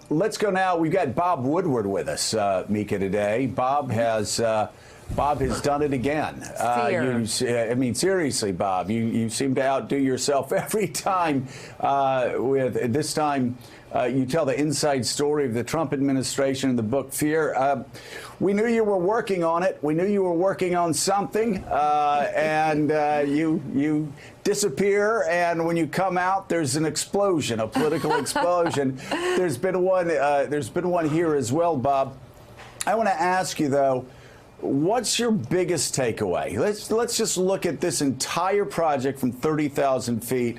Let's go now. We've got Bob Woodward with us, Mika, today. Bob has done it again. I mean, seriously, Bob, you seem to outdo yourself every time. With this time, you tell the inside story of the Trump administration in the book Fear. We knew you were working on it. We knew you were working on something, and you disappear, and when you come out, there's an explosion, a political explosion. There's been one here as well, Bob. I want to ask you though, what's your biggest takeaway? Let's just look at this entire project from 30,000 feet.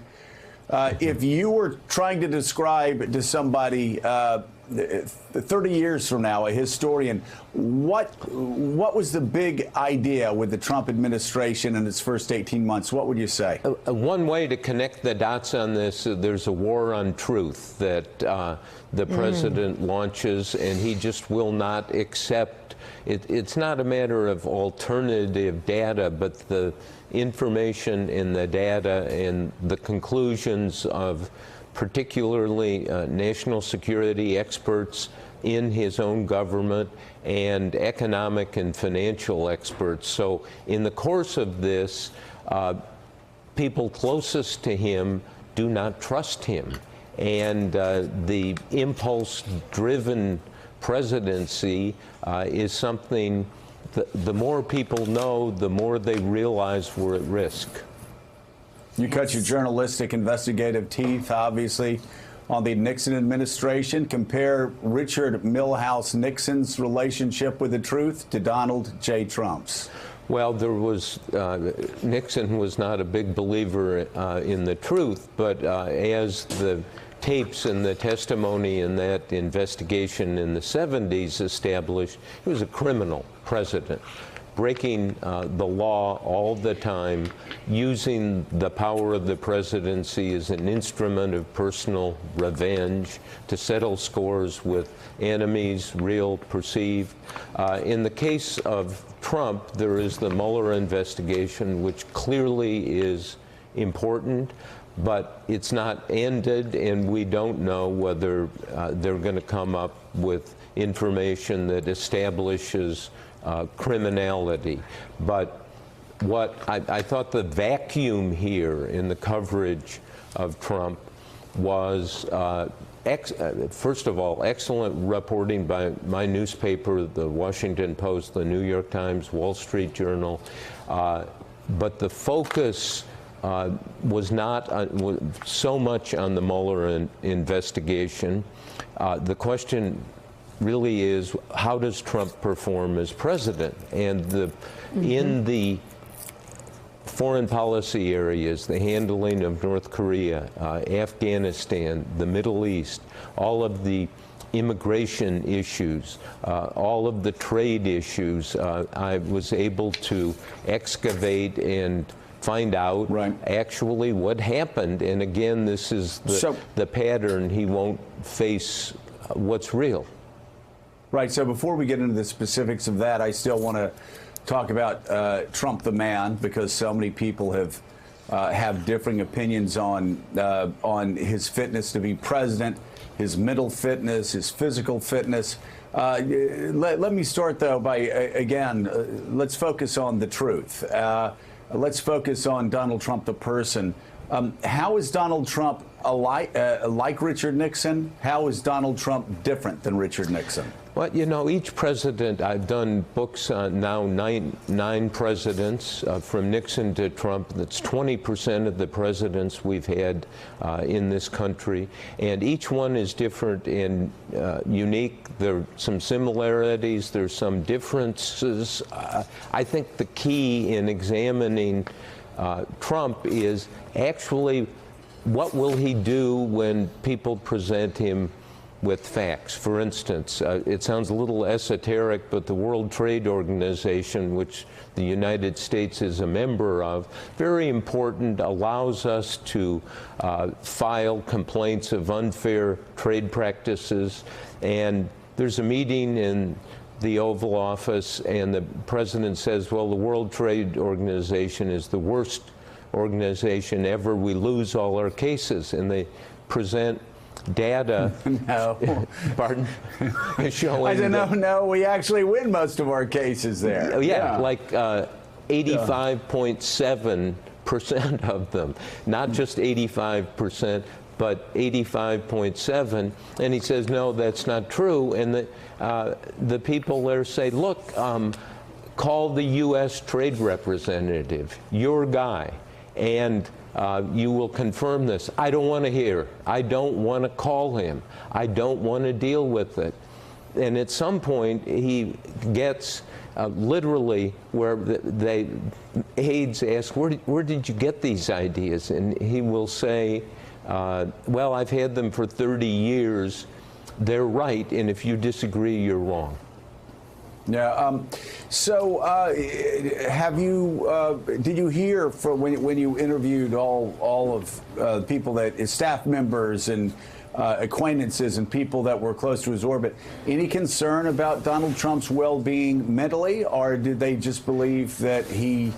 If you were trying to describe to somebody 30 years from now, a historian, what was the big idea with the Trump administration in its first 18 months? What would you say? One way to connect the dots on this, there's a war on truth that the president launches, and he just will not accept. It's not a matter of alternative data, but the information in the data and the conclusions of particularly national security experts in his own government and economic and financial experts. So in the course of this, people closest to him do not trust him. And the impulse-driven presidency is something the more people know, the more they realize we're at risk. You cut your journalistic investigative teeth, obviously, on the Nixon administration. Compare Richard Milhous Nixon's relationship with the truth to Donald J. Trump's. Well, Nixon was not a big believer in the truth, but as the tapes and the testimony in that investigation in the 70s established, he was a criminal president, breaking the law all the time, using the power of the presidency as an instrument of personal revenge to settle scores with enemies, real, perceived. In the case of Trump, there is the Mueller investigation, which clearly is important, but it's not ended, and we don't know whether they're going to come up with information that establishes criminality. But what I thought the vacuum here in the coverage of Trump was, first of all, excellent reporting by my newspaper, the Washington Post, the New York Times, Wall Street Journal, but the focus was not so much on the Mueller investigation. The question really is, how does Trump perform as president? And in the foreign policy areas, the handling of North Korea, Afghanistan, the Middle East, all of the immigration issues, all of the trade issues, I was able to excavate and find out actually what happened. And again, this is the pattern. He won't face what's real. Right. So before we get into the specifics of that, I still want to talk about Trump the man, because so many people have differing opinions on his fitness to be president, his mental fitness, his physical fitness. Let me start, though, by, again, let's focus on the truth. Let's focus on Donald Trump, the person. How is Donald Trump like Richard Nixon? How is Donald Trump different than Richard Nixon? Well, you know, each president, I've done books on now nine presidents, from Nixon to Trump. That's 20% of the presidents we've had in this country. And each one is different and unique. There are some similarities, there's some differences. I think the key in examining Trump is actually, what will he do when people present him with facts? For instance, it sounds a little esoteric, but the World Trade Organization, which the United States is a member of, very important, allows us to file complaints of unfair trade practices. And there's a meeting in the Oval Office, and the president says, well, the World Trade Organization is the worst organization ever. We lose all our cases. And they present data. No. Pardon? Showing I said, no, we actually win most of our cases there. Yeah, like 85.7% of them, not just 85%, but 85.7%. And he says, no, that's not true. And the people there say, look, call the U.S. trade representative, your guy, and you will confirm this. I don't want to hear. I don't want to call him. I don't want to deal with it. And at some point, he gets literally where aides ask, where did you get these ideas? And he will say, well, I've had them for 30 years. They're right, and if you disagree, you're wrong. Yeah. So, have you? Did you hear from when you interviewed all of people that staff members and acquaintances and people that were close to his orbit, any concern about Donald Trump's well-being mentally, or did they just believe that he's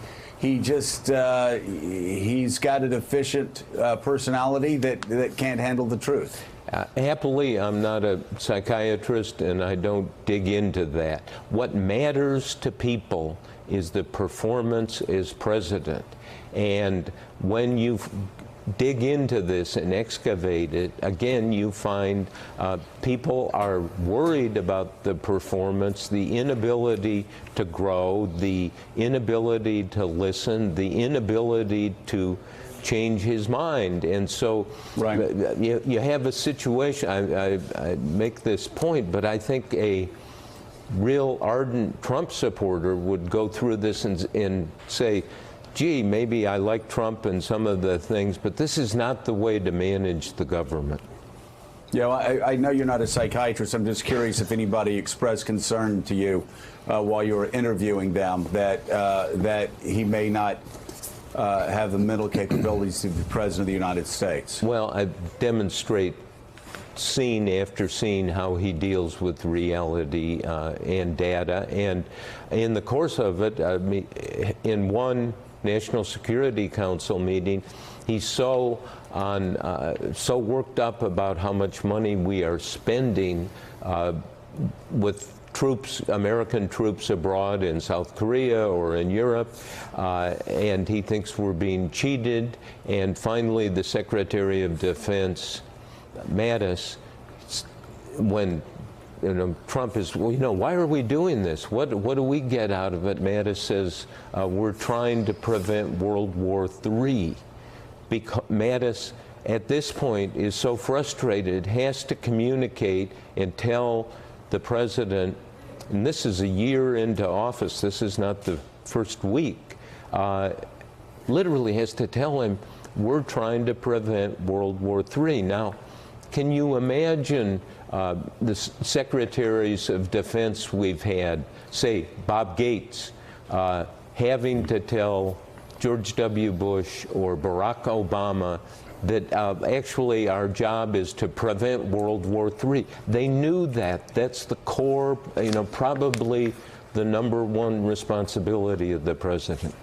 got an efficient personality that can't handle the truth? Happily, I'm not a psychiatrist, and I don't dig into that. What matters to people is the performance as president. And when you dig into this and excavate it, again, you find people are worried about the performance, the inability to grow, the inability to listen, the inability to change his mind. And so right. you have a situation, I make this point, but I think a real ardent Trump supporter would go through this and say, gee, maybe I like Trump and some of the things, but this is not the way to manage the government. Yeah, well, I know you're not a psychiatrist. I'm just curious if anybody expressed concern to you while you were interviewing them that he may not have the mental capabilities to be president of the United States. Well, I demonstrate scene after scene how he deals with reality and data. And in the course of it, in one National Security Council meeting, he's so worked up about how much money we are spending with troops, American troops abroad in South Korea or in Europe, and he thinks we're being cheated. And finally, the Secretary of Defense, Mattis, when Trump is, well, why are we doing this? What do we get out of it? Mattis says, we're trying to prevent World War III. Because Mattis, at this point, is so frustrated, has to communicate and tell the president, and this is a year into office, this is not the first week, literally has to tell him, we're trying to prevent World War III. Now, can you imagine the secretaries of defense we've had, say Bob Gates, having to tell George W. Bush or Barack Obama that actually our job is to prevent World War III. They knew that. That's the core, probably the #1 responsibility of the president.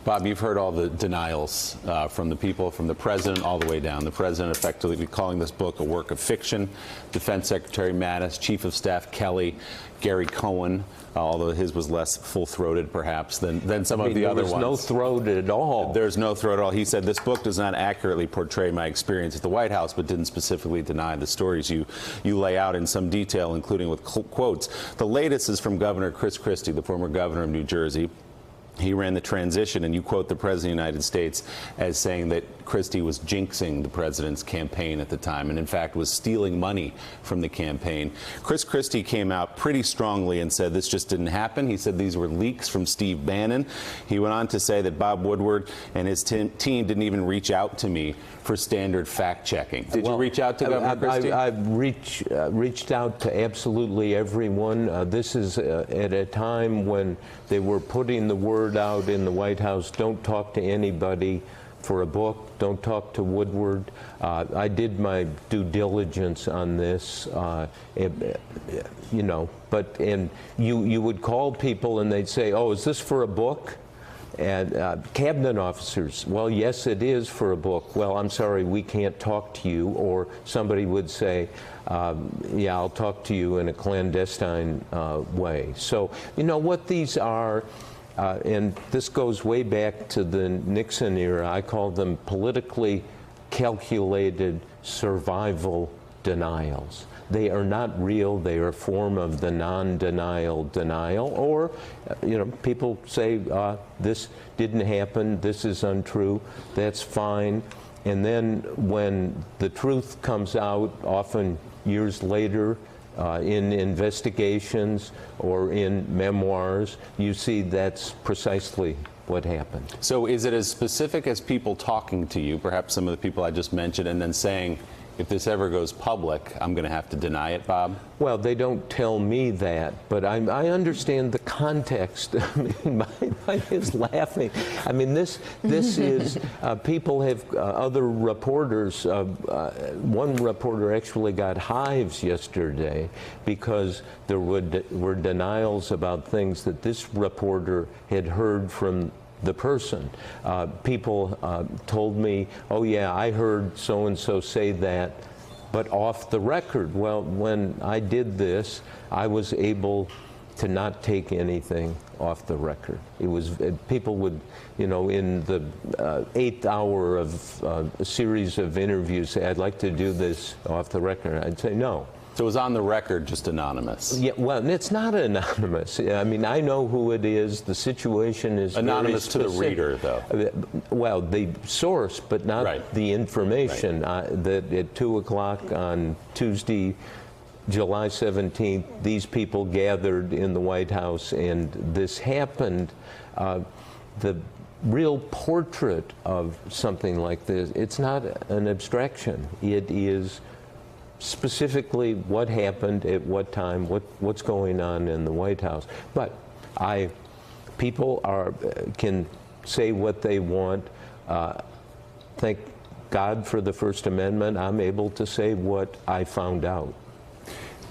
Bob, you've heard all the denials from the people, from the president all the way down. The president effectively calling this book a work of fiction. Defense Secretary Mattis, Chief of Staff Kelly, Gary Cohen, although his was less full-throated perhaps than some of the other ones. There's no throat at all. There's no throat at all. He said, this book does not accurately portray my experience at the White House, but didn't specifically deny the stories you lay out in some detail, including with quotes. The latest is from Governor Chris Christie, the former governor of New Jersey. He ran the transition, and you quote the President of the United States as saying that Christie was jinxing the president's campaign at the time, and in fact was stealing money from the campaign. Chris Christie came out pretty strongly and said this just didn't happen. He said these were leaks from Steve Bannon. He went on to say that Bob Woodward and his team didn't even reach out to me for standard fact-checking. Did you reach out to Governor Christie? I've reached out to absolutely everyone. This is at a time when they were putting the word out in the White House, don't talk to anybody for a book, don't talk to Woodward. I did my due diligence on this, but you would call people and they'd say, oh, is this for a book? And cabinet officers, well, yes, it is for a book. Well, I'm sorry, we can't talk to you. Or somebody would say, yeah, I'll talk to you in a clandestine way. So, you know, what these are, and this goes way back to the Nixon era, I call them politically calculated survival denials. They are not real. They are a form of the non-denial denial. Or, you know, people say, this didn't happen, this is untrue, that's fine. And then when the truth comes out, often years later, in investigations or in memoirs, you see that's precisely what happened. So is it as specific as people talking to you, perhaps some of the people I just mentioned, and then saying, if this ever goes public, I'm going to have to deny it, Bob? Well, they don't tell me that, but I understand the context. I mean, mine is laughing. I mean, this is, people have, other reporters, one reporter actually got hives yesterday because there were denials about things that this reporter had heard from the person. People told me, oh yeah, I heard so-and-so say that, but off the record. Well, when I did this, I was able to not take anything off the record. It was, people would, you know, in the 8th hour of a series of interviews say, I'd like to do this off the record. I'd say no. So it was on the record, just anonymous. Yeah, well, it's not anonymous. I mean, I know who it is. The situation is anonymous to the reader, though. Well, the source, but not the information. Right. That at 2 o'clock on Tuesday, July 17th, these people gathered in the White House, and this happened. The real portrait of something like this, it's not an abstraction. It is specifically what happened at what time, what's going on in the White House. But people can say what they want. Thank God for the First Amendment. I'm able to say what I found out.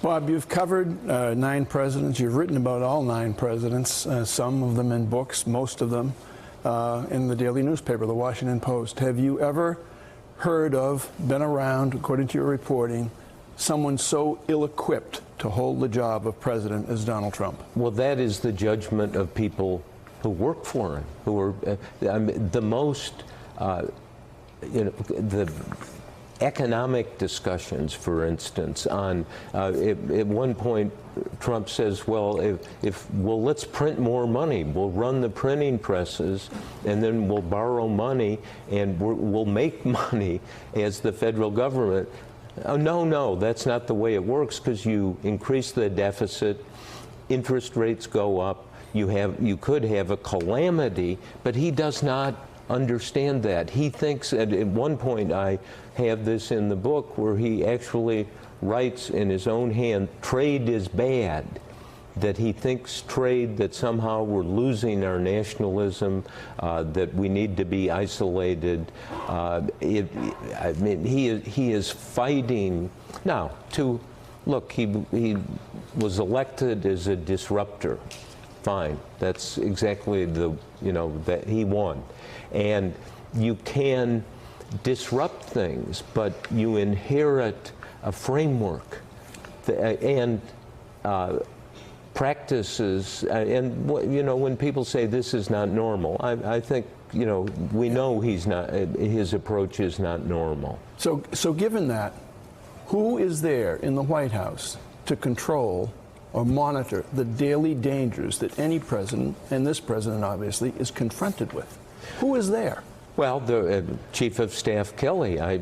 Bob, you've covered 9 presidents. You've written about all 9 presidents, some of them in books, most of them in the daily newspaper, the Washington Post. Have you ever heard of, been around, according to your reporting, someone so ill-equipped to hold the job of president as Donald Trump? Well, that is the judgment of people who work for him, who are the most, you know, the economic discussions, for instance, on at one point Trump says, well, let's print more money. We'll run the printing presses, and then we'll borrow money, and we'll make money as the federal government. Oh, no, that's not the way it works, because you increase the deficit, interest rates go up, you could have a calamity, but he does not understand that. He thinks, at one point I have this in the book, where he actually writes in his own hand, trade is bad. That he thinks trade, that somehow we're losing our nationalism, that we need to be isolated. I mean, he is fighting now to look. He was elected as a disruptor. Fine, that's exactly that he won, and you can disrupt things, but you inherit a framework and practices, and when people say this is not normal, I think we know he's not. His approach is not normal. So given that, who is there in the White House to control or monitor the daily dangers that any president, and this president obviously, is confronted with? Who is there? Well, the Chief of Staff Kelly. I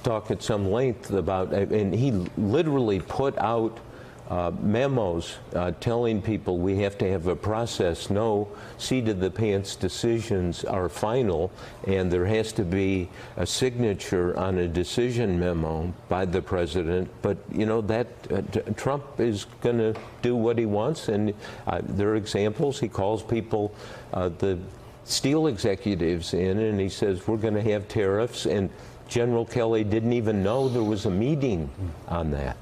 talk at some length about, and he literally put out memos telling people we have to have a process. No seat-of-the-pants decisions are final, and there has to be a signature on a decision memo by the president. But that Trump is going to do what he wants, and there are examples. He calls people, the steel executives in, and he says we're going to have tariffs, and General Kelly didn't even know there was a meeting on that.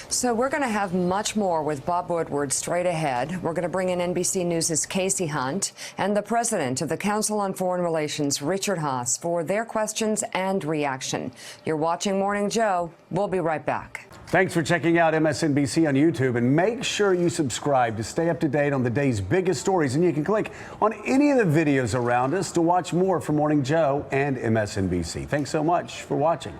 So we're going to have much more with Bob Woodward straight ahead. We're going to bring in NBC News' Casey Hunt and the president of the Council on Foreign Relations, Richard Haass, for their questions and reaction. You're watching Morning Joe. We'll be right back. Thanks for checking out MSNBC on YouTube, and make sure you subscribe to stay up to date on the day's biggest stories. And you can click on any of the videos around us to watch more from Morning Joe and MSNBC. Thanks so much for watching.